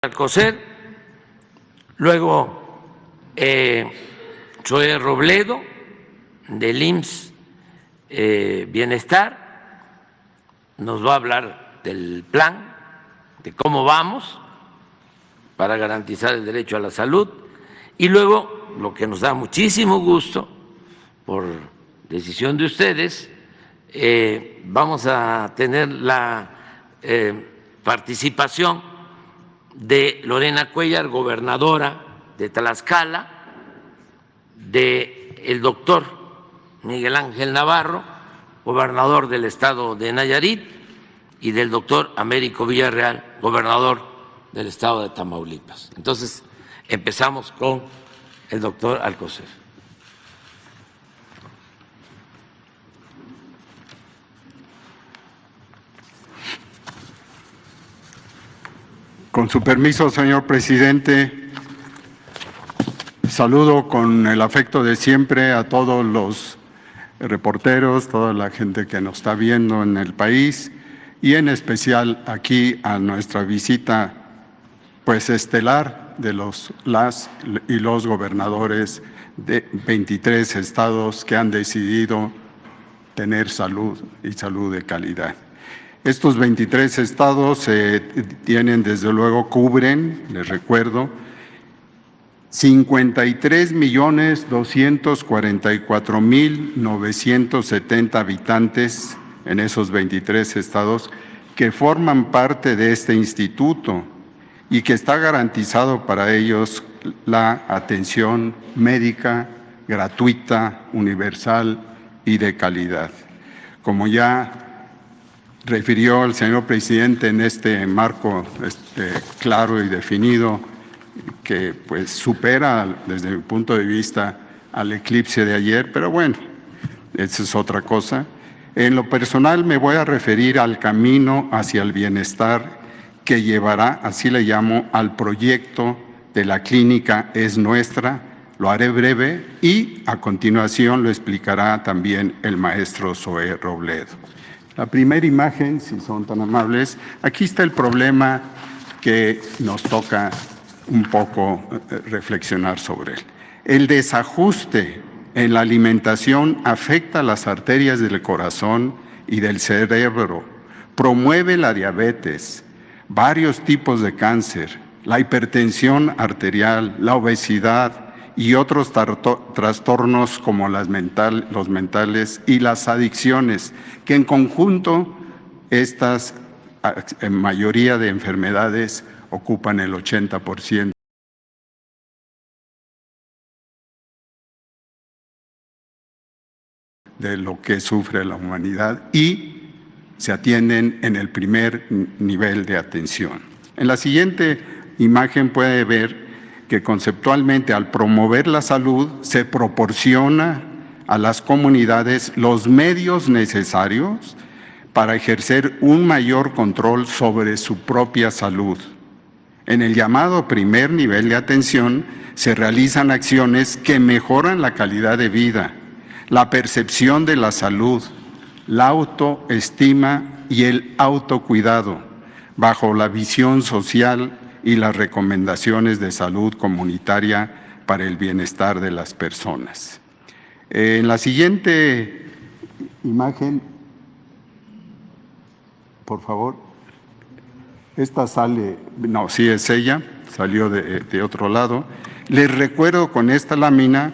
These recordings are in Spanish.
Alcocer, luego Zoé Robledo del IMSS Bienestar nos va a hablar del plan, de cómo vamos para garantizar el derecho a la salud, y luego, lo que nos da muchísimo gusto, por decisión de ustedes, vamos a tener la participación de Lorena Cuéllar, gobernadora de Tlaxcala, del doctor Miguel Ángel Navarro, gobernador del estado de Nayarit, y del doctor Américo Villarreal, gobernador del estado de Tamaulipas. Entonces, empezamos con el doctor Alcocer. Con su permiso, señor presidente, saludo con el afecto de siempre a todos los reporteros, toda la gente que nos está viendo en el país y en especial aquí a nuestra visita pues estelar de las y los gobernadores de 23 estados que han decidido tener salud y salud de calidad. Estos 23 estados tienen, desde luego, cubren, les recuerdo, 53.244.970 habitantes en esos 23 estados que forman parte de este instituto y que está garantizado para ellos la atención médica gratuita, universal y de calidad. Como ya refirió el señor presidente, en este marco claro y definido que pues supera desde mi punto de vista al eclipse de ayer, pero bueno, esa es otra cosa. En lo personal me voy a referir al camino hacia el bienestar que llevará, así le llamo, al proyecto de la clínica Es Nuestra. Lo haré breve y a continuación lo explicará también el maestro Zoé Robledo. La primera imagen, si son tan amables, aquí está el problema que nos toca un poco reflexionar sobre él. El desajuste en la alimentación afecta las arterias del corazón y del cerebro, promueve la diabetes, varios tipos de cáncer, la hipertensión arterial, la obesidad y otros trastornos como los mentales y las adicciones, que en conjunto estas en mayoría de enfermedades ocupan el 80% de lo que sufre la humanidad y se atienden en el primer nivel de atención. En la siguiente imagen puede ver que conceptualmente, al promover la salud, se proporciona a las comunidades los medios necesarios para ejercer un mayor control sobre su propia salud. En el llamado primer nivel de atención se realizan acciones que mejoran la calidad de vida, la percepción de la salud, la autoestima y el autocuidado, bajo la visión social y las recomendaciones de salud comunitaria para el bienestar de las personas. En la siguiente imagen, por favor, esta sale, no, sí es ella, salió de otro lado. Les recuerdo con esta lámina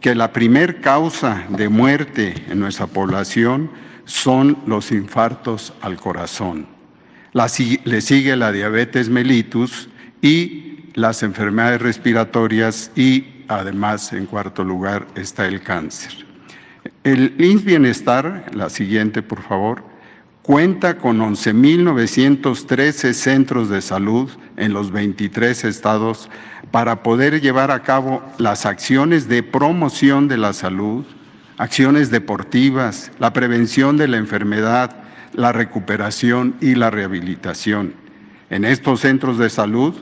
que la primer causa de muerte en nuestra población son los infartos al corazón. Le sigue la diabetes mellitus y las enfermedades respiratorias y además, en cuarto lugar, está el cáncer. El IMSS Bienestar, la siguiente por favor, cuenta con 11.913 centros de salud en los 23 estados para poder llevar a cabo las acciones de promoción de la salud, acciones deportivas, la prevención de la enfermedad, la recuperación y la rehabilitación. En estos centros de salud,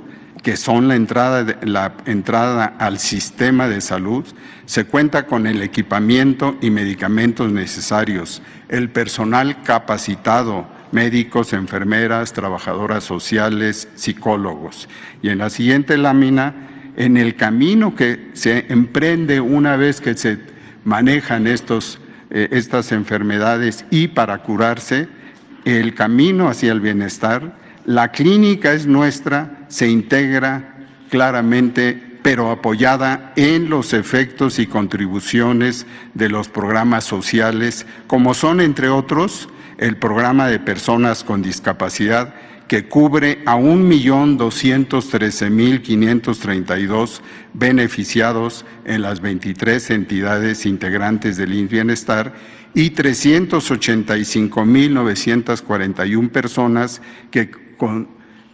que son la entrada al sistema de salud, se cuenta con el equipamiento y medicamentos necesarios, el personal capacitado, médicos, enfermeras, trabajadoras sociales, psicólogos. Y en la siguiente lámina, en el camino que se emprende una vez que se manejan estas enfermedades y para curarse, el camino hacia el bienestar, la clínica es nuestra, se integra claramente, pero apoyada en los efectos y contribuciones de los programas sociales, como son, entre otros, el programa de personas con discapacidad, que cubre a 1.213.532 beneficiados en las 23 entidades integrantes del IMSS Bienestar y 385.941 personas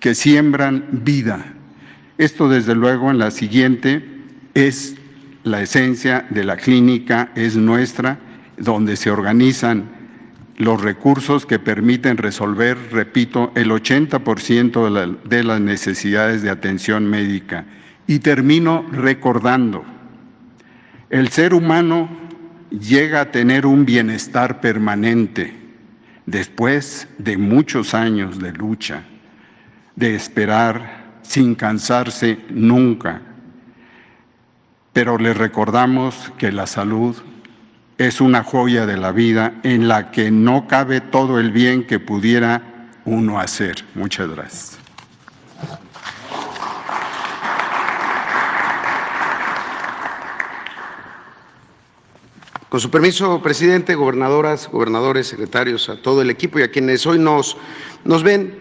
que siembran vida. Esto, desde luego, en la siguiente es la esencia de la clínica, es nuestra, donde se organizan los recursos que permiten resolver, repito, el 80% de las necesidades de atención médica. Y termino recordando, el ser humano llega a tener un bienestar permanente después de muchos años de lucha, de esperar sin cansarse nunca. Pero les recordamos que la salud es una joya de la vida en la que no cabe todo el bien que pudiera uno hacer. Muchas gracias. Con su permiso, presidente, gobernadoras, gobernadores, secretarios, a todo el equipo y a quienes hoy nos ven.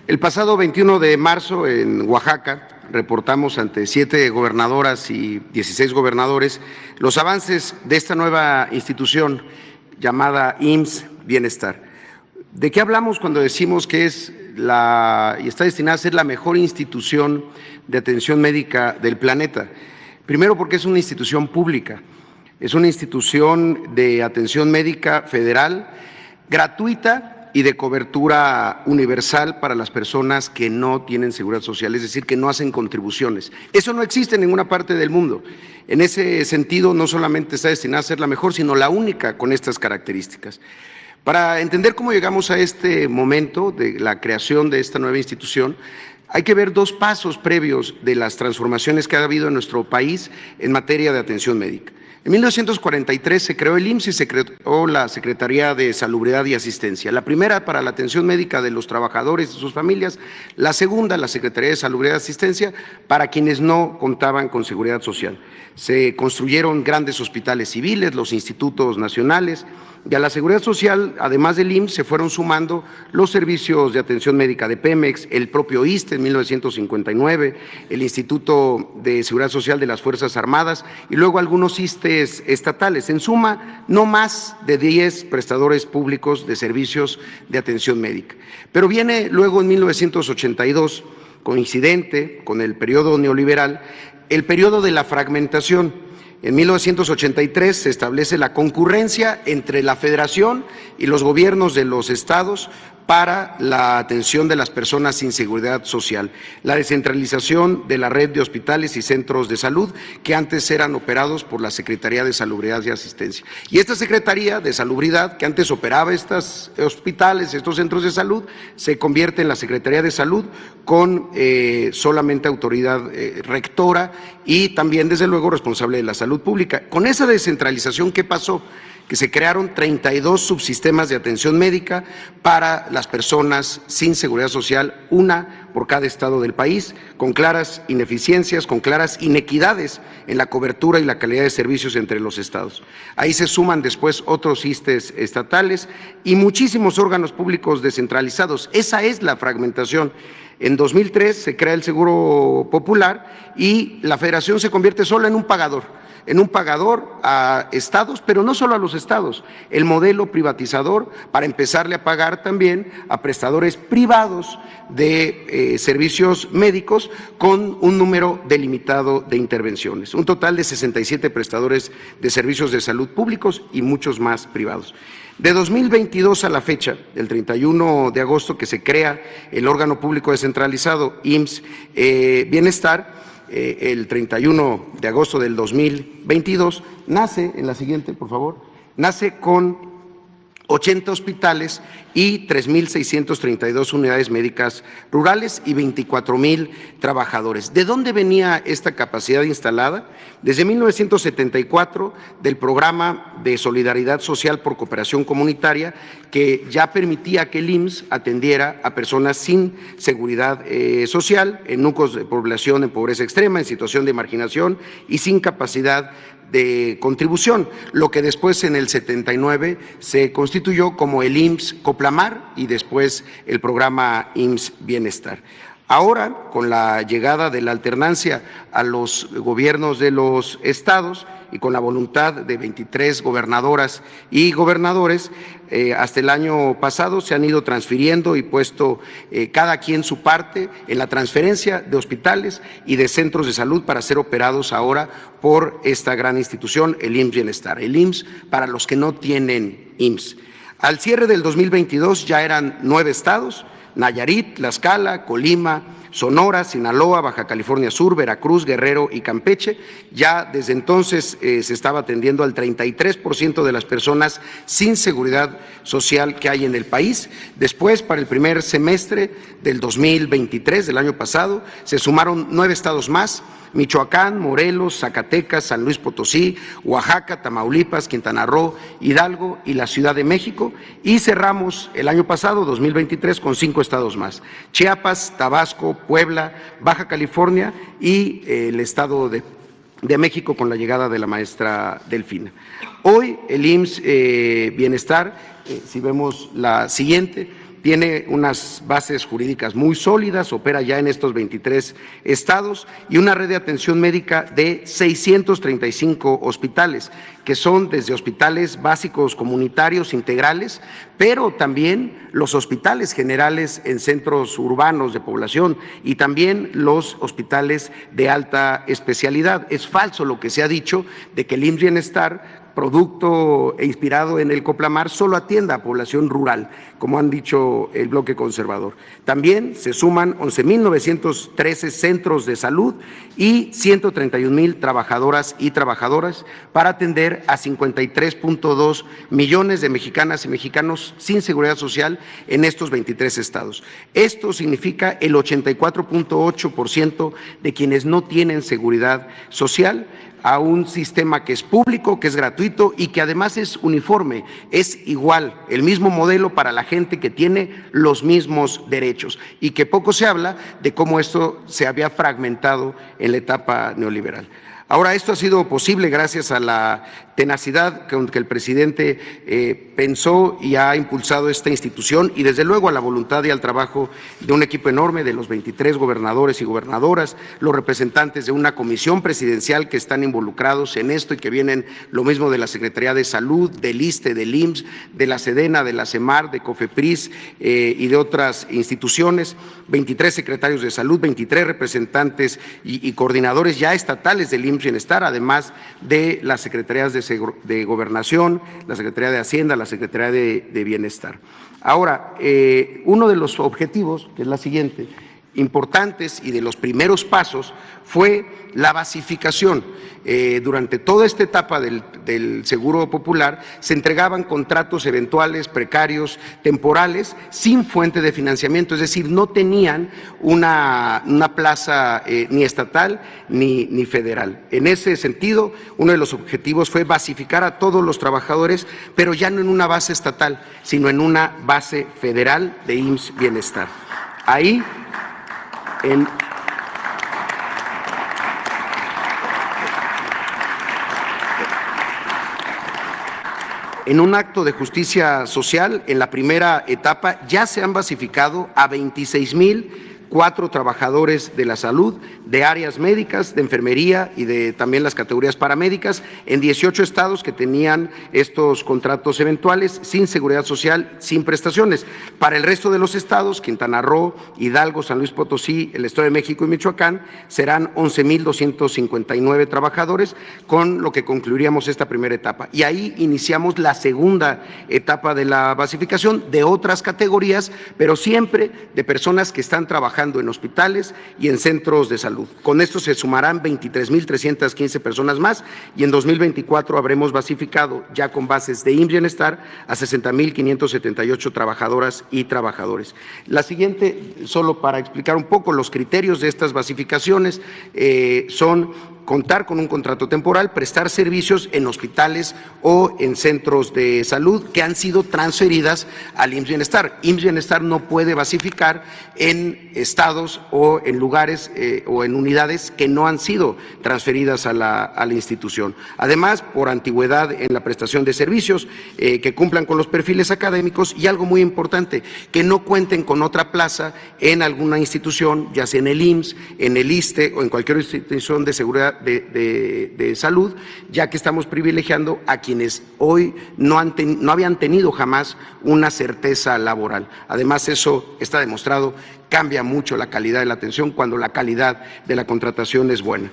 El pasado 21 de marzo en Oaxaca reportamos ante 7 gobernadoras y 16 gobernadores los avances de esta nueva institución llamada IMSS Bienestar. ¿De qué hablamos cuando decimos que es y está destinada a ser la mejor institución de atención médica del planeta? Primero, porque es una institución pública. Es una institución de atención médica federal, gratuita y de cobertura universal para las personas que no tienen seguridad social, es decir, que no hacen contribuciones. Eso no existe en ninguna parte del mundo. En ese sentido, no solamente está destinada a ser la mejor, sino la única con estas características. Para entender cómo llegamos a este momento de la creación de esta nueva institución, hay que ver 2 pasos previos de las transformaciones que ha habido en nuestro país en materia de atención médica. En 1943 se creó el IMSS y se creó la Secretaría de Salubridad y Asistencia. La primera para la atención médica de los trabajadores y sus familias, la segunda, la Secretaría de Salubridad y Asistencia, para quienes no contaban con seguridad social. Se construyeron grandes hospitales civiles, los institutos nacionales, y a la seguridad social, además del IMSS, se fueron sumando los servicios de atención médica de Pemex, el propio ISSSTE en 1959, el Instituto de Seguridad Social de las Fuerzas Armadas y luego algunos ISSSTEs estatales. En suma, no más de 10 prestadores públicos de servicios de atención médica. Pero viene luego en 1982, coincidente con el periodo neoliberal, el periodo de la fragmentación. En 1983 se establece la concurrencia entre la Federación y los gobiernos de los estados para la atención de las personas sin seguridad social, la descentralización de la red de hospitales y centros de salud que antes eran operados por la Secretaría de Salubridad y Asistencia. Y esta Secretaría de Salubridad, que antes operaba estos hospitales, estos centros de salud, se convierte en la Secretaría de Salud con solamente autoridad rectora y también, desde luego, responsable de la salud pública. Con esa descentralización, ¿qué pasó? Que se crearon 32 subsistemas de atención médica para las personas sin seguridad social, una por cada estado del país, con claras ineficiencias, con claras inequidades en la cobertura y la calidad de servicios entre los estados. Ahí se suman después otros ISSSTEs estatales y muchísimos órganos públicos descentralizados. Esa es la fragmentación. En 2003 se crea el Seguro Popular y la Federación se convierte solo en un pagador a estados, pero no solo a los estados, el modelo privatizador para empezarle a pagar también a prestadores privados de servicios médicos con un número delimitado de intervenciones, un total de 67 prestadores de servicios de salud públicos y muchos más privados. De 2022 a la fecha, el 31 de agosto que se crea el órgano público descentralizado IMSS Bienestar, el 31 de agosto del 2022, nace, en la siguiente, por favor, nace con 80 hospitales y 3.632 unidades médicas rurales y 24,000 trabajadores. ¿De dónde venía esta capacidad instalada? Desde 1974, del Programa de Solidaridad Social por Cooperación Comunitaria, que ya permitía que el IMSS atendiera a personas sin seguridad social, en núcleos de población en pobreza extrema, en situación de marginación y sin capacidad de contribución, lo que después en el 79 se constituyó como el IMSS Coplamar y después el programa IMSS Bienestar. Ahora, con la llegada de la alternancia a los gobiernos de los estados y con la voluntad de 23 gobernadoras y gobernadores, hasta el año pasado se han ido transfiriendo y puesto cada quien su parte en la transferencia de hospitales y de centros de salud para ser operados ahora por esta gran institución, el IMSS Bienestar, el IMSS para los que no tienen IMSS. Al cierre del 2022 ya eran 9 estados, Nayarit, Tlaxcala, Colima, Sonora, Sinaloa, Baja California Sur, Veracruz, Guerrero y Campeche. Ya desde entonces se estaba atendiendo al 33% de las personas sin seguridad social que hay en el país. Después, para el primer semestre del 2023, del año pasado, se sumaron 9 estados más: Michoacán, Morelos, Zacatecas, San Luis Potosí, Oaxaca, Tamaulipas, Quintana Roo, Hidalgo y la Ciudad de México, y cerramos el año pasado, 2023, con 5 estados más: Chiapas, Tabasco, Puebla, Baja California y el Estado de México, con la llegada de la maestra Delfina. Hoy el IMSS Bienestar, si vemos la siguiente, tiene unas bases jurídicas muy sólidas, opera ya en estos 23 estados y una red de atención médica de 635 hospitales, que son desde hospitales básicos comunitarios integrales, pero también los hospitales generales en centros urbanos de población y también los hospitales de alta especialidad. Es falso lo que se ha dicho de que el IMSS Bienestar, producto e inspirado en el Coplamar, solo atienda a población rural, como han dicho el bloque conservador. También se suman 11.913 centros de salud y 131,000 trabajadoras y trabajadores para atender a 53.2 millones de mexicanas y mexicanos sin seguridad social en estos 23 estados. Esto significa el 84.8% de quienes no tienen seguridad social, a un sistema que es público, que es gratuito y que además es uniforme, es igual, el mismo modelo para la gente que tiene los mismos derechos, y que poco se habla de cómo esto se había fragmentado en la etapa neoliberal. Ahora, esto ha sido posible gracias a la tenacidad con que el presidente pensó y ha impulsado esta institución, y desde luego a la voluntad y al trabajo de un equipo enorme de los 23 gobernadores y gobernadoras, los representantes de una comisión presidencial que están involucrados en esto y que vienen lo mismo de la Secretaría de Salud, del ISSSTE, del IMSS, de la SEDENA, de la CEMAR, de COFEPRIS y de otras instituciones, 23 secretarios de salud, 23 representantes y coordinadores ya estatales del IMSS Bienestar, además de las secretarías de Gobernación, la Secretaría de Hacienda, la Secretaría de Bienestar. Ahora, uno de los objetivos, que es la siguiente, importantes y de los primeros pasos, fue la basificación. Durante toda esta etapa del Seguro Popular se entregaban contratos eventuales, precarios, temporales, sin fuente de financiamiento, es decir, no tenían una plaza ni estatal ni federal. En ese sentido, uno de los objetivos fue basificar a todos los trabajadores, pero ya no en una base estatal, sino en una base federal de IMSS Bienestar. Ahí, en un acto de justicia social, en la primera etapa ya se han basificado a 26,004 trabajadores de la salud, de áreas médicas, de enfermería y de también las categorías paramédicas, en 18 estados que tenían estos contratos eventuales, sin seguridad social, sin prestaciones. Para el resto de los estados, Quintana Roo, Hidalgo, San Luis Potosí, el Estado de México y Michoacán, serán 11,259 trabajadores, con lo que concluiríamos esta primera etapa. Y ahí iniciamos la segunda etapa de la basificación de otras categorías, pero siempre de personas que están trabajando trabajando en hospitales y en centros de salud. Con esto se sumarán 23,315 personas más y en 2024 habremos basificado ya con bases de IMSS Bienestar a 60,578 trabajadoras y trabajadores. La siguiente, solo para explicar un poco los criterios de estas basificaciones, son contar con un contrato temporal, prestar servicios en hospitales o en centros de salud que han sido transferidas al IMSS Bienestar. IMSS Bienestar no puede basificar en estados o en lugares o en unidades que no han sido transferidas a la institución. Además, por antigüedad en la prestación de servicios, que cumplan con los perfiles académicos y algo muy importante, que no cuenten con otra plaza en alguna institución, ya sea en el IMSS, en el ISSSTE o en cualquier institución de seguridad de salud, ya que estamos privilegiando a quienes hoy no habían tenido jamás una certeza laboral. Además, eso está demostrado, cambia mucho la calidad de la atención cuando la calidad de la contratación es buena.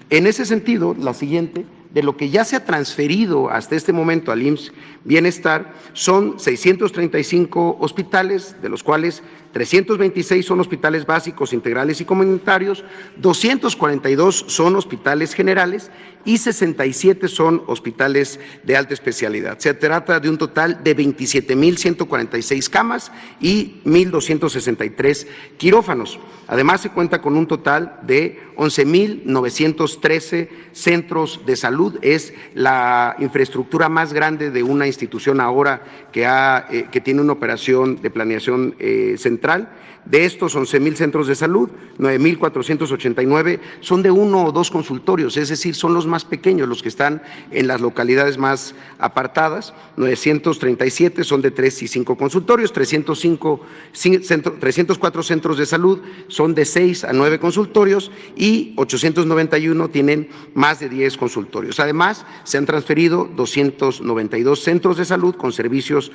En ese sentido, la siguiente, de lo que ya se ha transferido hasta este momento al IMSS Bienestar, son 635 hospitales, de los cuales 326 son hospitales básicos, integrales y comunitarios, 242 son hospitales generales y 67 son hospitales de alta especialidad. Se trata de un total de 27,146 camas y 1,263 quirófanos. Además, se cuenta con un total de 11,913 centros de salud. Es la infraestructura más grande de una institución ahora que tiene una operación de planeación central. De estos 11,000 centros de salud, 9,489 son de 1 o 2 consultorios, es decir, son los más pequeños, los que están en las localidades más apartadas. 937 son de 3 y 5 consultorios, 304 centros de salud son de 6 a 9 consultorios y 891 tienen más de 10 consultorios. Además, se han transferido 292 centros de salud con servicios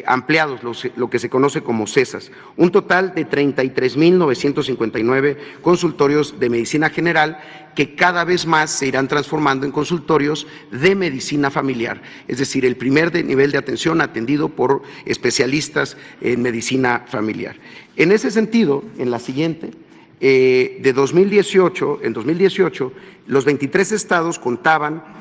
ampliados, lo que se conoce como CESAS. Un total de 33,959 consultorios de medicina general que cada vez más se irán transformando en consultorios de medicina familiar, es decir, el primer nivel de atención atendido por especialistas en medicina familiar. En ese sentido, en la siguiente, en 2018, los 23 estados contaban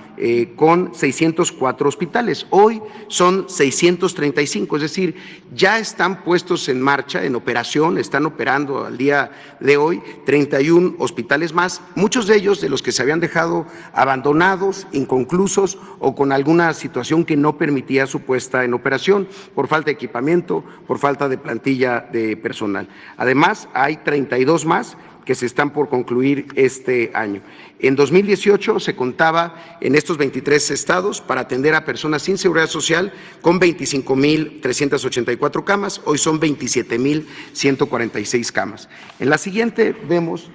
con 604 hospitales. Hoy son 635, es decir, ya están puestos en marcha, en operación, están operando al día de hoy 31 hospitales más, muchos de ellos de los que se habían dejado abandonados, inconclusos o con alguna situación que no permitía su puesta en operación, por falta de equipamiento, por falta de plantilla de personal. Además, hay 32 más que se están por concluir este año. En 2018 se contaba en estos 23 estados para atender a personas sin seguridad social con 25,384 camas, hoy son 27,146 camas. En la siguiente vemos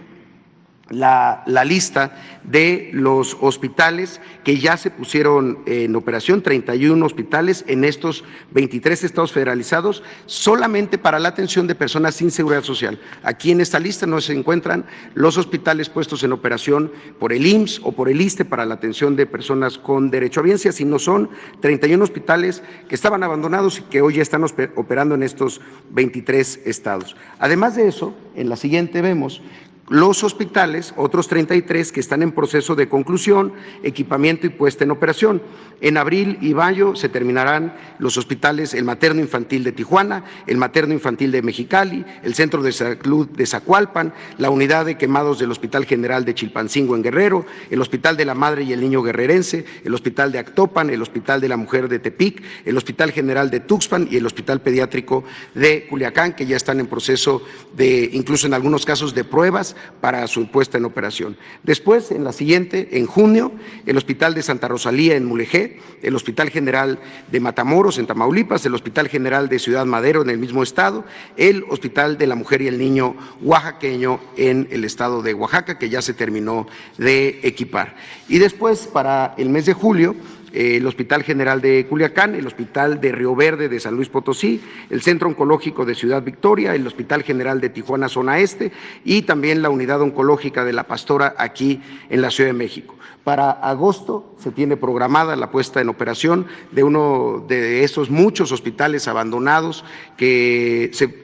la lista de los hospitales que ya se pusieron en operación, 31 hospitales en estos 23 estados federalizados, solamente para la atención de personas sin seguridad social. Aquí en esta lista no se encuentran los hospitales puestos en operación por el IMSS o por el ISSSTE para la atención de personas con derecho a bienestar, sino son 31 hospitales que estaban abandonados y que hoy ya están operando en estos 23 estados. Además de eso, en la siguiente vemos los hospitales, otros 33 que están en proceso de conclusión, equipamiento y puesta en operación. En abril y mayo se terminarán los hospitales, el materno infantil de Tijuana, el materno infantil de Mexicali, el centro de salud de Zacualpan, la unidad de quemados del Hospital General de Chilpancingo en Guerrero, el Hospital de la Madre y el Niño Guerrerense, el Hospital de Actopan, el Hospital de la Mujer de Tepic, el Hospital General de Tuxpan y el Hospital Pediátrico de Culiacán, que ya están en proceso de, incluso en algunos casos, de pruebas para su puesta en operación. Después, en la siguiente, en junio, el Hospital de Santa Rosalía en Mulegé, el Hospital General de Matamoros en Tamaulipas, el Hospital General de Ciudad Madero en el mismo estado, el Hospital de la Mujer y el Niño oaxaqueño en el estado de Oaxaca, que ya se terminó de equipar. Y después, para el mes de julio, el Hospital General de Culiacán, el Hospital de Río Verde de San Luis Potosí, el Centro Oncológico de Ciudad Victoria, el Hospital General de Tijuana Zona Este y también la Unidad Oncológica de La Pastora aquí en la Ciudad de México. Para agosto se tiene programada la puesta en operación de uno de esos muchos hospitales abandonados que se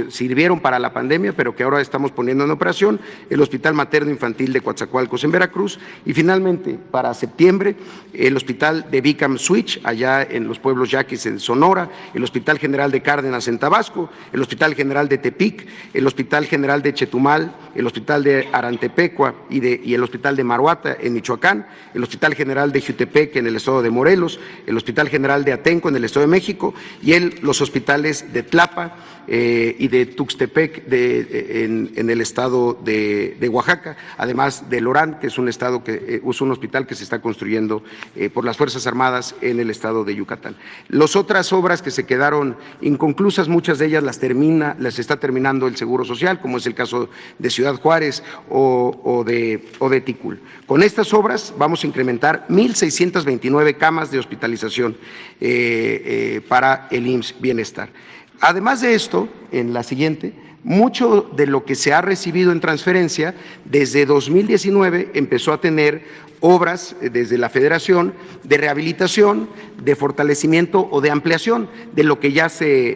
sirvieron para la pandemia, pero que ahora estamos poniendo en operación, el Hospital Materno Infantil de Coatzacoalcos en Veracruz, y finalmente para septiembre el Hospital de Bicam Switch allá en los pueblos yaquis en Sonora, el Hospital General de Cárdenas en Tabasco, el Hospital General de Tepic, el Hospital General de Chetumal, el Hospital de Arantepecua y el Hospital de Maruata en Michoacán, el Hospital General de Jutepec en el estado de Morelos, el Hospital General de Atenco en el estado de México y los hospitales de Tlapa y de Tuxtepec en el estado de Oaxaca, además de Lorán, que es un hospital que se está construyendo por las Fuerzas Armadas en el estado de Yucatán. Las otras obras que se quedaron inconclusas, muchas de ellas las está terminando el Seguro Social, como es el caso de Ciudad Juárez o de Ticul. Con estas obras vamos a incrementar 1,629 camas de hospitalización para el IMSS Bienestar. Además de esto, en la siguiente, mucho de lo que se ha recibido en transferencia desde 2019 empezó a tener obras desde la Federación de rehabilitación, de fortalecimiento o de ampliación de lo que ya se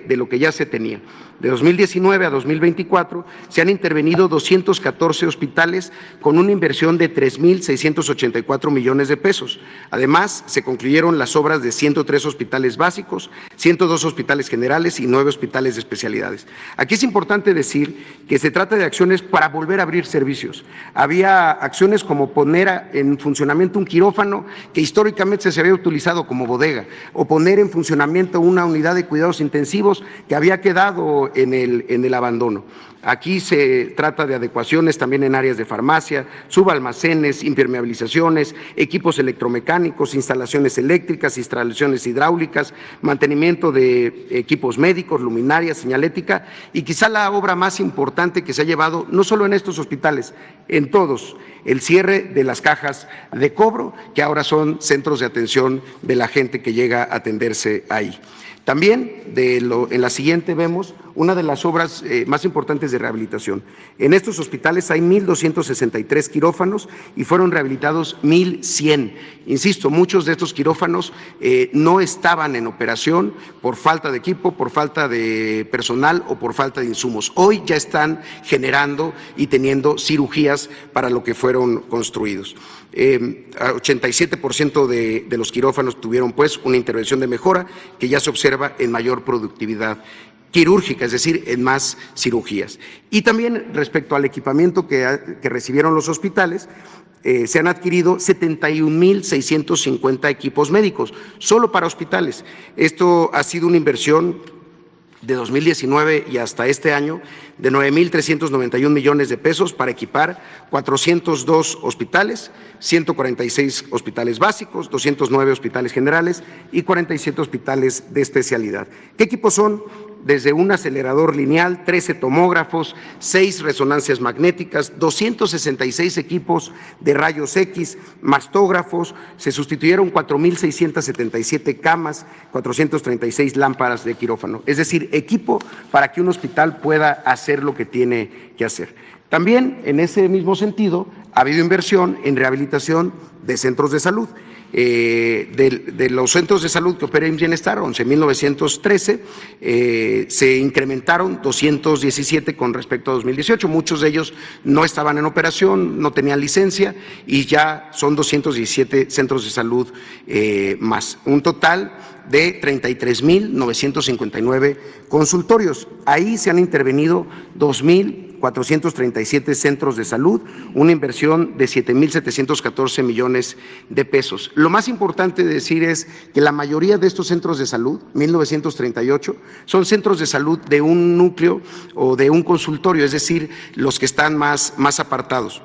tenía. De 2019 a 2024 se han intervenido 214 hospitales con una inversión de 3,684 millones de pesos. Además, se concluyeron las obras de 103 hospitales básicos, 102 hospitales generales y 9 hospitales de especialidades. Aquí es importante decir que se trata de acciones para volver a abrir servicios. Había acciones como poner en funcionamiento un quirófano que históricamente se había utilizado como bodega, o poner en funcionamiento una unidad de cuidados intensivos que había quedado en el abandono. Aquí se trata de adecuaciones también en áreas de farmacia, subalmacenes, impermeabilizaciones, equipos electromecánicos, instalaciones eléctricas, instalaciones hidráulicas, mantenimiento de equipos médicos, luminarias, señalética y quizá la obra más importante que se ha llevado, no solo en estos hospitales, en todos, el cierre de las cajas de cobro, que ahora son centros de atención de la gente que llega a atenderse ahí. También en la siguiente vemos una de las obras más importantes de rehabilitación. En estos hospitales hay 1,263 quirófanos y fueron rehabilitados 1,100. Insisto, muchos de estos quirófanos no estaban en operación por falta de equipo, por falta de personal o por falta de insumos. Hoy ya están generando y teniendo cirugías para lo que fueron construidos. 87% de los quirófanos tuvieron pues una intervención de mejora que ya se observa en mayor productividad quirúrgica, es decir, en más cirugías. Y también respecto al equipamiento que recibieron los hospitales, se han adquirido 71,650 equipos médicos, solo para hospitales. Esto ha sido una inversión de 2019 y hasta este año de 9,391 millones de pesos para equipar 402 hospitales, 146 hospitales básicos, 209 hospitales generales y 47 hospitales de especialidad. ¿Qué equipos son? Desde un acelerador lineal, 13 tomógrafos, 6 resonancias magnéticas, 266 equipos de rayos X, mastógrafos, se sustituyeron 4,677 camas, 436 lámparas de quirófano, es decir, equipo para que un hospital pueda hacer lo que tiene que hacer. También, en ese mismo sentido, ha habido inversión en rehabilitación de centros de salud. De los centros de salud que opera IMSS Bienestar, 11,913, se incrementaron 217 con respecto a 2018. Muchos de ellos no estaban en operación, no tenían licencia y ya son 217 centros de salud más. Un total de 33,959 consultorios. Ahí se han intervenido 2,437 centros de salud, una inversión de 7,714 millones de pesos. Lo más importante de decir es que la mayoría de estos centros de salud, 1,938, son centros de salud de un núcleo o de un consultorio, es decir, los que están más apartados.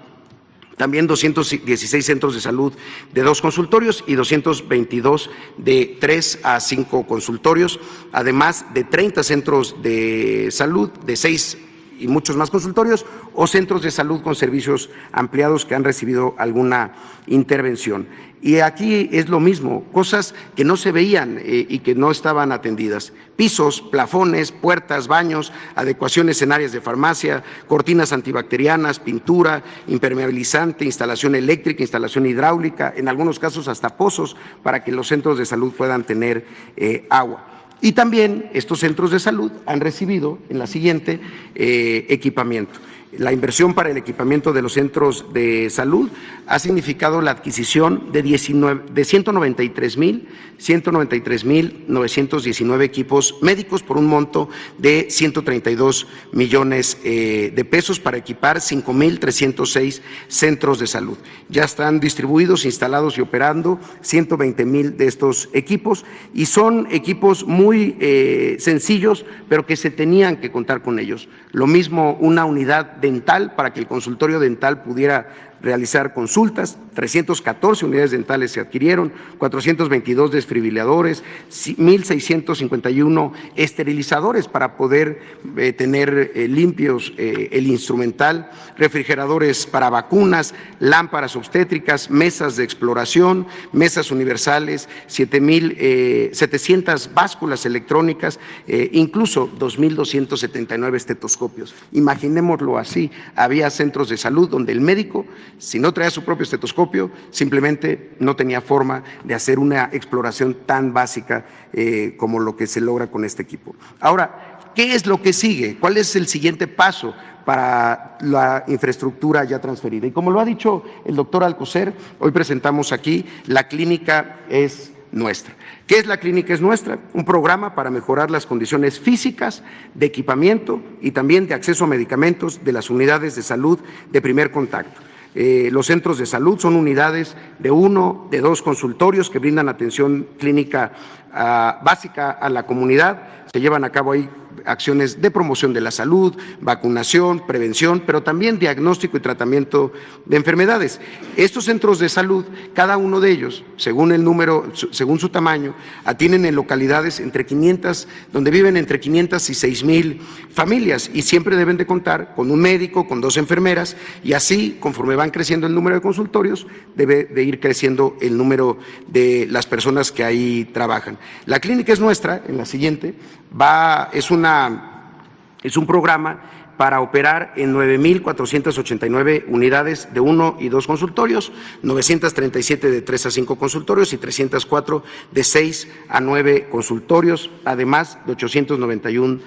También 216 centros de salud de 2 consultorios y 222 de 3 a 5 consultorios, además de 30 centros de salud de 6 y muchos más consultorios, o centros de salud con servicios ampliados que han recibido alguna intervención. Y aquí es lo mismo, cosas que no se veían y que no estaban atendidas. Pisos, plafones, puertas, baños, adecuaciones en áreas de farmacia, cortinas antibacterianas, pintura, impermeabilizante, instalación eléctrica, instalación hidráulica, en algunos casos hasta pozos para que los centros de salud puedan tener agua. Y también estos centros de salud han recibido en la siguiente equipamiento. La inversión para el equipamiento de los centros de salud ha significado la adquisición de 193,919 equipos médicos por un monto de 132 millones de pesos para equipar 5,306 centros de salud. Ya están distribuidos, instalados y operando 120,000 de estos equipos y son equipos muy sencillos, pero que se tenían que contar con ellos. Lo mismo una unidad dental para que el consultorio dental pudiera realizar consultas, 314 unidades dentales se adquirieron, 422 desfibriladores, 1,651 esterilizadores para poder tener limpios el instrumental, refrigeradores para vacunas, lámparas obstétricas, mesas de exploración, mesas universales, 700 básculas electrónicas, incluso 2,279 estetoscopios. Imaginémoslo así, había centros de salud donde el médico, si no traía su propio estetoscopio, simplemente no tenía forma de hacer una exploración tan básica como lo que se logra con este equipo. Ahora, ¿qué es lo que sigue? ¿Cuál es el siguiente paso para la infraestructura ya transferida? Y como lo ha dicho el doctor Alcocer, hoy presentamos aquí La Clínica es Nuestra. ¿Qué es La Clínica es Nuestra? Un programa para mejorar las condiciones físicas, de equipamiento y también de acceso a medicamentos de las unidades de salud de primer contacto. Los centros de salud son unidades de 1, de 2 consultorios que brindan atención clínica básica a la comunidad. Se llevan a cabo ahí acciones de promoción de la salud, vacunación, prevención, pero también diagnóstico y tratamiento de enfermedades. Estos centros de salud, cada uno de ellos, según el número, según su tamaño, atienden en localidades donde viven entre 500 y 6,000 familias y siempre deben de contar con un médico, con 2 enfermeras y así, conforme van creciendo el número de consultorios, debe de ir creciendo el número de las personas que ahí trabajan. La Clínica es Nuestra, en la siguiente, es un programa para operar en 9,489 unidades de 1 y 2 consultorios, 937 de 3 a 5 consultorios y 304 de 6 a 9 consultorios, además de 891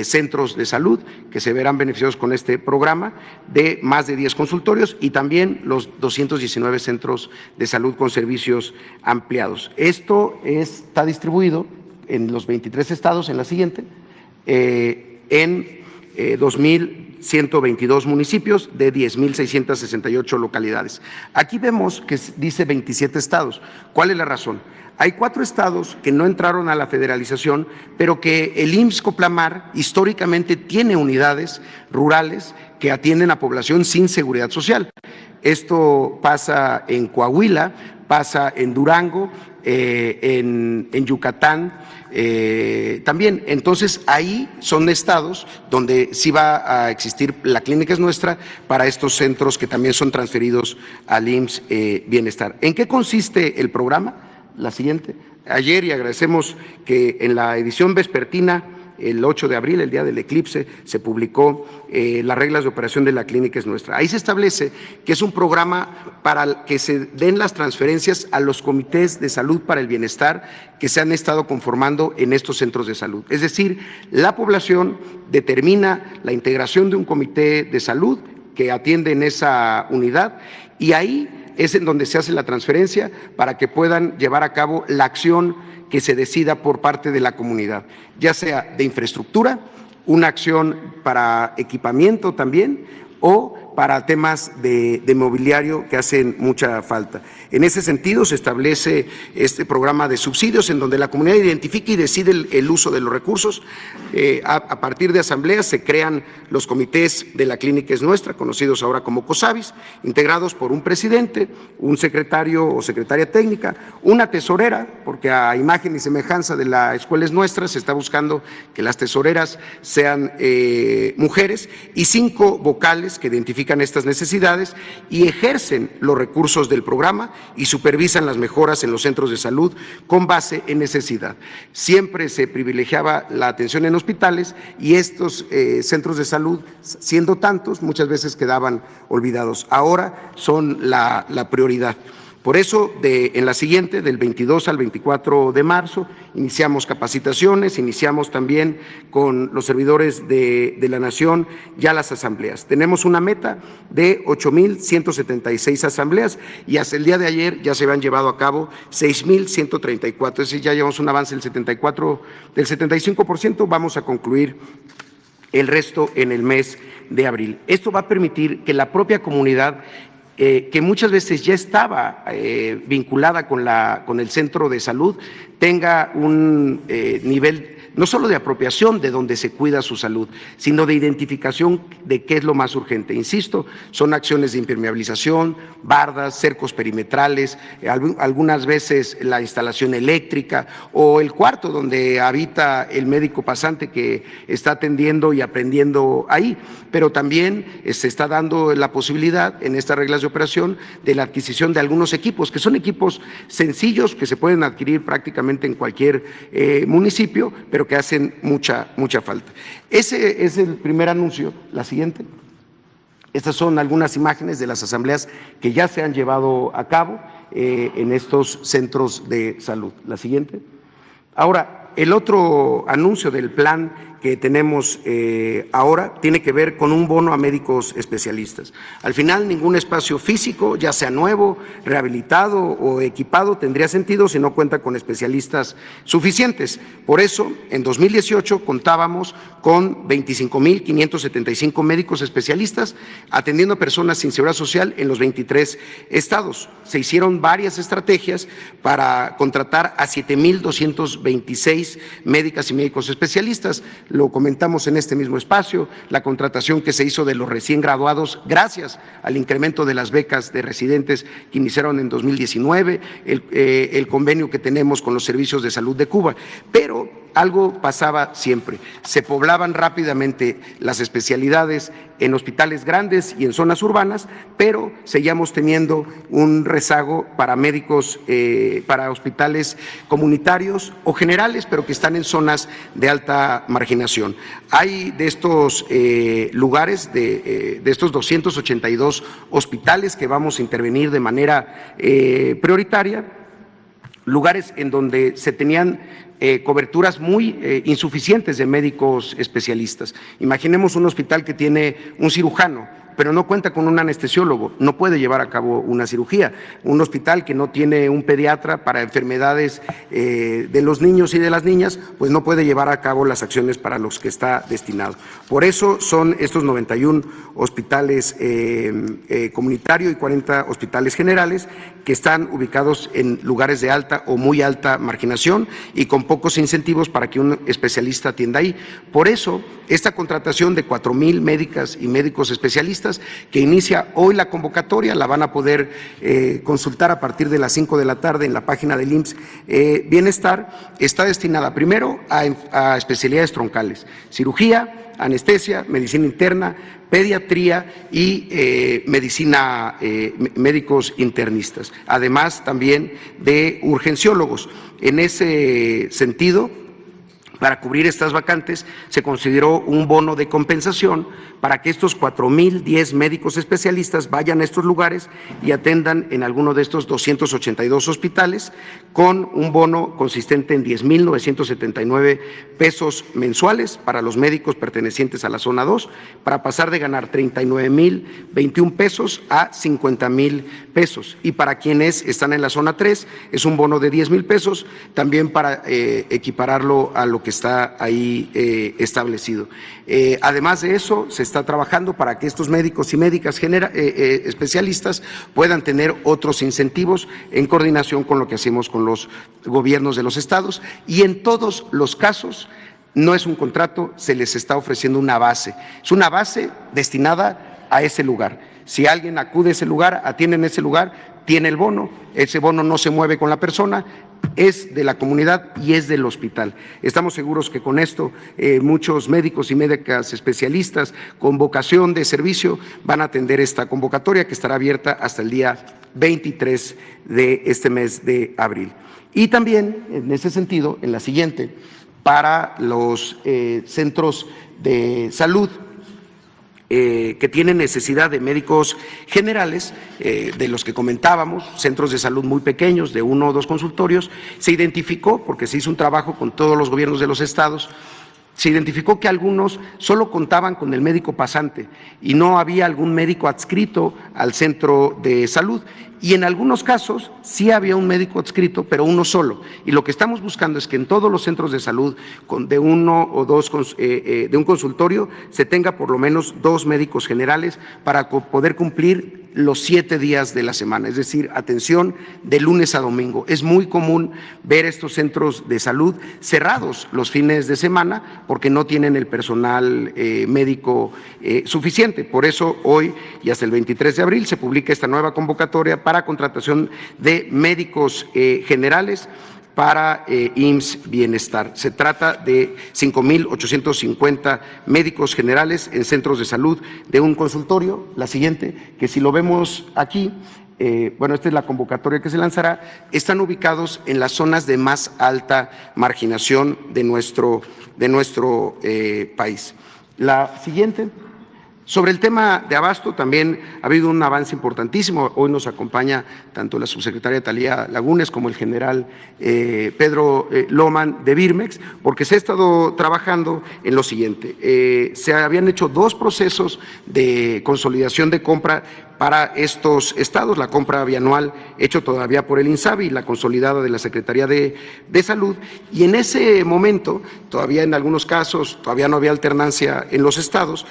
centros de salud que se verán beneficiados con este programa de más de 10 consultorios y también los 219 centros de salud con servicios ampliados. Esto está distribuido en los 23 estados, en la siguiente, en 2,122 municipios de 10,668 localidades. Aquí vemos que dice 27 estados. ¿Cuál es la razón? Hay 4 estados que no entraron a la federalización, pero que el IMSS-Coplamar históricamente tiene unidades rurales que atienden a población sin seguridad social. Esto pasa en Coahuila, pasa en Durango, en Yucatán también. Entonces, ahí son estados donde sí va a existir La Clínica es Nuestra para estos centros que también son transferidos al IMSS Bienestar. ¿En qué consiste el programa? La siguiente. Ayer, y agradecemos que en la edición vespertina, el 8 de abril, el día del eclipse, se publicó las reglas de operación de La Clínica es Nuestra. Ahí se establece que es un programa para que se den las transferencias a los comités de salud para el bienestar que se han estado conformando en estos centros de salud. Es decir, la población determina la integración de un comité de salud que atiende en esa unidad y ahí es en donde se hace la transferencia para que puedan llevar a cabo la acción que se decida por parte de la comunidad, ya sea de infraestructura, una acción para equipamiento también, o o para temas de mobiliario que hacen mucha falta. En ese sentido, se establece este programa de subsidios en donde la comunidad identifica y decide el uso de los recursos. A partir de asambleas se crean los comités de la Clínica Es Nuestra, conocidos ahora como COSABIS, integrados por un presidente, un secretario o secretaria técnica, una tesorera, porque a imagen y semejanza de la Escuela Es Nuestra se está buscando que las tesoreras sean mujeres, y 5 vocales que identifican estas necesidades y ejercen los recursos del programa y supervisan las mejoras en los centros de salud con base en necesidad. Siempre se privilegiaba la atención en hospitales y estos centros de salud, siendo tantos, muchas veces quedaban olvidados. Ahora son la prioridad. Por eso, en la siguiente, del 22 al 24 de marzo, iniciamos capacitaciones, iniciamos también con los servidores de la Nación ya las asambleas. Tenemos una meta de 8,176 asambleas y hasta el día de ayer ya se habían llevado a cabo 6,134, es decir, ya llevamos un avance del 75%, vamos a concluir el resto en el mes de abril. Esto va a permitir que la propia comunidad que muchas veces ya estaba vinculada con el centro de salud, tenga un nivel no solo de apropiación de donde se cuida su salud, sino de identificación de qué es lo más urgente. Insisto, son acciones de impermeabilización, bardas, cercos perimetrales, algunas veces la instalación eléctrica o el cuarto donde habita el médico pasante que está atendiendo y aprendiendo ahí, pero también se está dando la posibilidad en estas reglas de operación de la adquisición de algunos equipos, que son equipos sencillos que se pueden adquirir prácticamente en cualquier municipio, pero que hacen mucha falta. Ese es el primer anuncio. La siguiente. Estas son algunas imágenes de las asambleas que ya se han llevado a cabo en estos centros de salud. La siguiente. Ahora, el otro anuncio del plan que tenemos ahora tiene que ver con un bono a médicos especialistas. Al final, ningún espacio físico, ya sea nuevo, rehabilitado o equipado, tendría sentido si no cuenta con especialistas suficientes. Por eso, en 2018 contábamos con 25,575 médicos especialistas atendiendo a personas sin seguridad social en los 23 estados. Se hicieron varias estrategias para contratar a 7,226 médicas y médicos especialistas. Lo comentamos en este mismo espacio, la contratación que se hizo de los recién graduados gracias al incremento de las becas de residentes que iniciaron en 2019, el convenio que tenemos con los servicios de salud de Cuba, pero algo pasaba siempre, se poblaban rápidamente las especialidades en hospitales grandes y en zonas urbanas, pero seguíamos teniendo un rezago para médicos, para hospitales comunitarios o generales, pero que están en zonas de alta marginación. Hay de estos lugares, de estos 282 hospitales que vamos a intervenir de manera prioritaria, lugares en donde se tenían coberturas muy insuficientes de médicos especialistas. Imaginemos un hospital que tiene un cirujano, pero no cuenta con un anestesiólogo, no puede llevar a cabo una cirugía. Un hospital que no tiene un pediatra para enfermedades de los niños y de las niñas, pues no puede llevar a cabo las acciones para los que está destinado. Por eso son estos 91 hospitales comunitarios y 40 hospitales generales que están ubicados en lugares de alta o muy alta marginación y con pocos incentivos para que un especialista atienda ahí. Por eso, esta contratación de 4,000 médicas y médicos especialistas que inicia hoy la convocatoria, la van a poder consultar a partir de las 5 de la tarde en la página del IMSS Bienestar, está destinada primero a especialidades troncales, cirugía, anestesia, medicina interna, pediatría y medicina, médicos internistas, además también de urgenciólogos. En ese sentido, para cubrir estas vacantes, se consideró un bono de compensación para que estos 4,010 médicos especialistas vayan a estos lugares y atendan en alguno de estos 282 hospitales con un bono consistente en 10,979 pesos mensuales para los médicos pertenecientes a la zona 2, para pasar de ganar 39,021 pesos a 50,000 pesos. Y para quienes están en la zona 3, es un bono de 10,000 pesos, también para equipararlo a lo que está ahí establecido. Además de eso, se está trabajando para que estos médicos y médicas especialistas puedan tener otros incentivos en coordinación con lo que hacemos con los gobiernos de los estados, y en todos los casos no es un contrato, se les está ofreciendo una base. Es una base destinada a ese lugar. Si alguien acude a ese lugar, atiende en ese lugar, tiene el bono, ese bono no se mueve con la persona, es de la comunidad y es del hospital. Estamos seguros que con esto muchos médicos y médicas especialistas con vocación de servicio van a atender esta convocatoria, que estará abierta hasta el día 23 de este mes de abril. Y también, en ese sentido, en la siguiente, para los centros de salud que tienen necesidad de médicos generales, de los que comentábamos, centros de salud muy pequeños, de 1 o 2 consultorios, se identificó, porque se hizo un trabajo con todos los gobiernos de los estados, se identificó que algunos solo contaban con el médico pasante y no había algún médico adscrito al centro de salud. Y en algunos casos sí había un médico adscrito, pero uno solo. Y lo que estamos buscando es que en todos los centros de salud de 1 o 2 de un consultorio se tenga por lo menos 2 médicos generales para poder cumplir los 7 días de la semana, es decir, atención de lunes a domingo. Es muy común ver estos centros de salud cerrados los fines de semana porque no tienen el personal médico suficiente. Por eso hoy y hasta el 23 de abril se publica esta nueva convocatoria para contratación de médicos generales para IMSS Bienestar. Se trata de 5,850 médicos generales en centros de salud de un consultorio. La siguiente, que si lo vemos aquí, bueno, esta es la convocatoria que se lanzará, están ubicados en las zonas de más alta marginación de nuestro país. La siguiente. Sobre el tema de abasto también ha habido un avance importantísimo. Hoy nos acompaña tanto la subsecretaria Talía Lagunes como el general Pedro Loman de Birmex, porque se ha estado trabajando en lo siguiente. Se habían hecho 2 procesos de consolidación de compra para estos estados, la compra bianual hecho todavía por el INSABI y la consolidada de la Secretaría de Salud, y en ese momento, todavía en algunos casos, todavía no había alternancia en los estados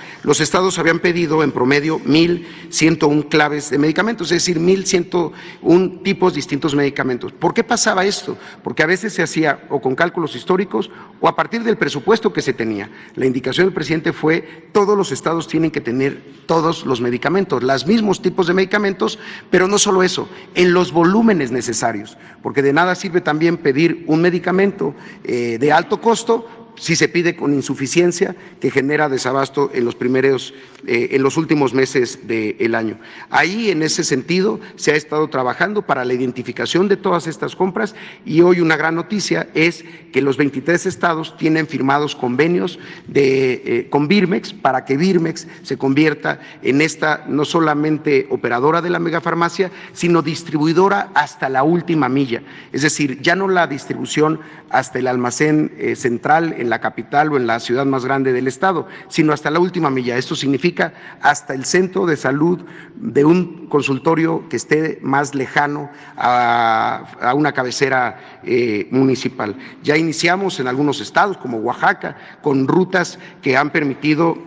habían pedido en promedio 1,101 claves de medicamentos, es decir, 1,101 tipos distintos de medicamentos. ¿Por qué pasaba esto? Porque a veces se hacía o con cálculos históricos o a partir del presupuesto que se tenía. La indicación del presidente fue: todos los estados tienen que tener todos los medicamentos, los mismos tipos de medicamentos, pero no solo eso, en los volúmenes necesarios, porque de nada sirve también pedir un medicamento de alto costo si se pide con insuficiencia, que genera desabasto en los últimos meses del año. Ahí, en ese sentido, se ha estado trabajando para la identificación de todas estas compras, y hoy una gran noticia es que los 23 estados tienen firmados convenios con Birmex para que Birmex se convierta en esta no solamente operadora de la megafarmacia, sino distribuidora hasta la última milla. Es decir, ya no la distribución hasta el almacén central en la capital o en la ciudad más grande del estado, sino hasta la última milla. Esto significa hasta el centro de salud de un consultorio que esté más lejano a una cabecera municipal. Ya iniciamos en algunos estados, como Oaxaca, con rutas que han permitido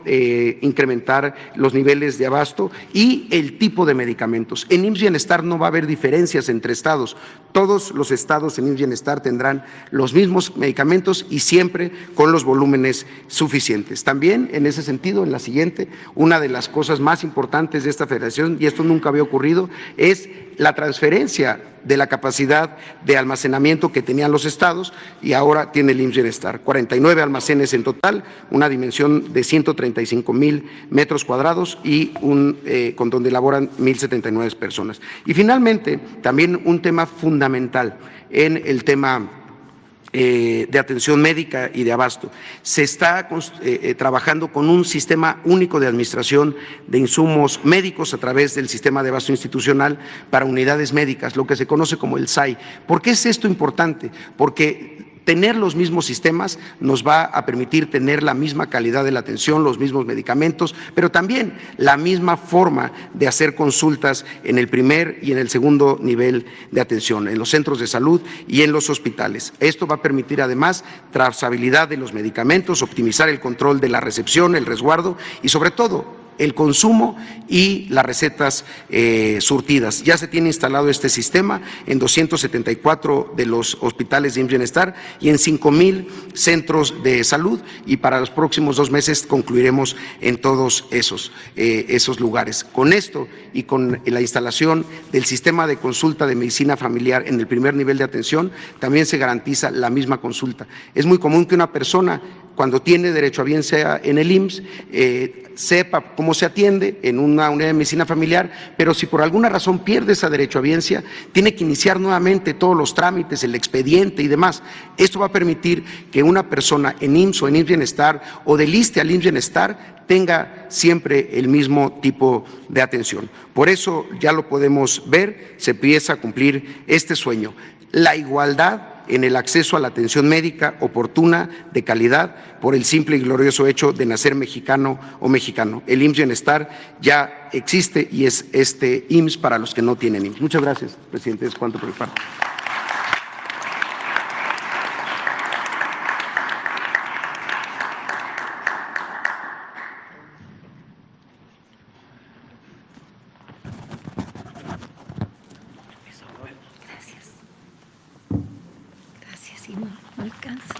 incrementar los niveles de abasto y el tipo de medicamentos. En IMSS Bienestar no va a haber diferencias entre estados. Todos los estados en IMSS Bienestar tendrán los mismos medicamentos y siempre con los volúmenes suficientes. También, en ese sentido, en la siguiente, una de las cosas más importantes de esta federación, y esto nunca había ocurrido, es la transferencia de la capacidad de almacenamiento que tenían los estados y ahora tiene el IMSS Bienestar. 49 almacenes en total, una dimensión de 135,000 metros cuadrados y con donde laboran 1,079 personas. Y finalmente, también un tema fundamental en el tema de atención médica y de abasto. Se está trabajando con un sistema único de administración de insumos médicos a través del sistema de abasto institucional para unidades médicas, lo que se conoce como el SAI. ¿Por qué es esto importante? Porque tener los mismos sistemas nos va a permitir tener la misma calidad de la atención, los mismos medicamentos, pero también la misma forma de hacer consultas en el primer y en el segundo nivel de atención, en los centros de salud y en los hospitales. Esto va a permitir además trazabilidad de los medicamentos, optimizar el control de la recepción, el resguardo y sobre todo el consumo y las recetas surtidas. Ya se tiene instalado este sistema en 274 de los hospitales de IMSS Bienestar y en 5,000 centros de salud, y para los próximos 2 meses concluiremos en todos esos lugares. Con esto y con la instalación del sistema de consulta de medicina familiar en el primer nivel de atención, también se garantiza la misma consulta. Es muy común que una persona, cuando tiene derechohabiencia en el IMSS, sepa cómo se atiende en una unidad de medicina familiar, pero si por alguna razón pierde esa derechohabiencia, tiene que iniciar nuevamente todos los trámites, el expediente y demás. Esto va a permitir que una persona en IMSS o en IMSS Bienestar o del ISSSTE al IMSS Bienestar tenga siempre el mismo tipo de atención. Por eso ya lo podemos ver, se empieza a cumplir este sueño, la igualdad en el acceso a la atención médica oportuna, de calidad, por el simple y glorioso hecho de nacer mexicano o mexicano. El IMSS Bienestar ya existe y es este IMSS para los que no tienen IMSS. Muchas gracias, presidente. Es cuanto por mi parte. Gracias, y no alcanza.